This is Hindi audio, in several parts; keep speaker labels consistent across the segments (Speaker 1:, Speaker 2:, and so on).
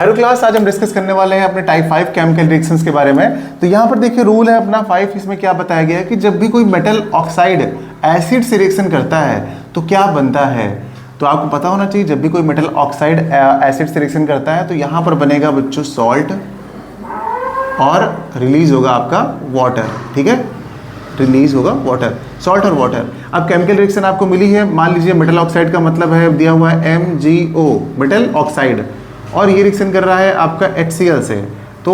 Speaker 1: हेलो क्लास, आज हम डिस्कस करने वाले हैं अपने टाइप 5 केमिकल रिएक्शंस के बारे में। तो यहाँ पर देखिए रूल है अपना 5, इसमें क्या बताया गया है कि जब भी कोई मेटल ऑक्साइड एसिड से रिएक्शन करता है तो क्या बनता है। तो आपको पता होना चाहिए जब भी कोई मेटल ऑक्साइड एसिड से रिएक्शन करता है तो यहाँ पर बनेगा बच्चों सॉल्ट और रिलीज होगा आपका वाटर। ठीक है, रिलीज होगा वाटर, सॉल्ट और वाटर। अब केमिकल रिएक्शन आपको मिली है, मान लीजिए मेटल ऑक्साइड का मतलब है दिया हुआ है MgO मेटल ऑक्साइड, और ये रिएक्शन कर रहा है आपका HCl से। तो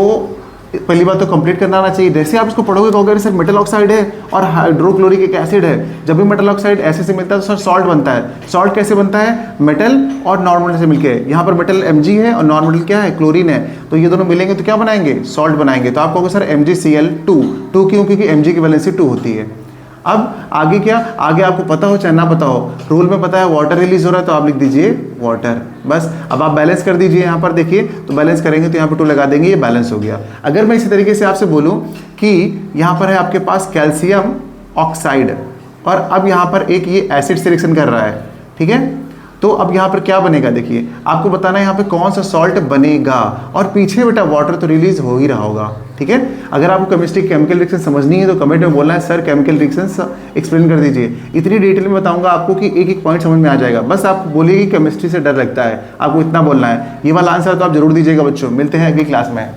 Speaker 1: पहली बात तो कंप्लीट करना आना चाहिए। जैसे आप इसको पढ़ोगे कहोगे सर मेटल ऑक्साइड है और हाइड्रोक्लोरिक एक एसिड है। जब भी मेटल ऑक्साइड एसिड से मिलता है तो सर सॉल्ट बनता है। सॉल्ट कैसे बनता है? मेटल और नॉन मेटल से मिलके। यहाँ पर मेटल Mg है और नॉन मेटल क्या है? क्लोरीन है। तो ये दोनों मिलेंगे तो क्या बनाएंगे? सॉल्ट बनाएंगे। तो आप कहोगे सर MgCl2। क्यों? क्योंकि Mg की वैलेंसी 2 होती है। अब आगे क्या? आगे आपको पता हो चाहे ना पता हो, रूल में पता है वाटर रिलीज हो रहा है तो आप लिख दीजिए वाटर, बस। अब आप बैलेंस कर दीजिए, यहाँ पर देखिए तो बैलेंस करेंगे तो यहाँ पर 2 लगा देंगे, ये बैलेंस हो गया। अगर मैं इसी तरीके से आपसे बोलूँ कि यहाँ पर है आपके पास कैल्शियम ऑक्साइड और अब यहाँ पर एक ये एसिड से रिएक्शन कर रहा है, ठीक है, तो अब यहाँ पर क्या बनेगा? देखिए आपको बताना है यहाँ पे कौन सा सॉल्ट बनेगा, और पीछे बेटा वाटर तो रिलीज हो ही रहा होगा। ठीक है, अगर आपको केमिस्ट्री केमिकल रिएक्शन समझनी है तो कमेंट में बोलना है सर केमिकल रिएक्शंस एक्सप्लेन कर दीजिए। इतनी डिटेल में बताऊंगा आपको कि एक एक पॉइंट समझ में आ जाएगा। बस आप बोलिए कि केमिस्ट्री से डर लगता है, आपको इतना बोलना है। ये वाला आंसर तो आप जरूर दीजिएगा बच्चों। मिलते हैं अगली क्लास में।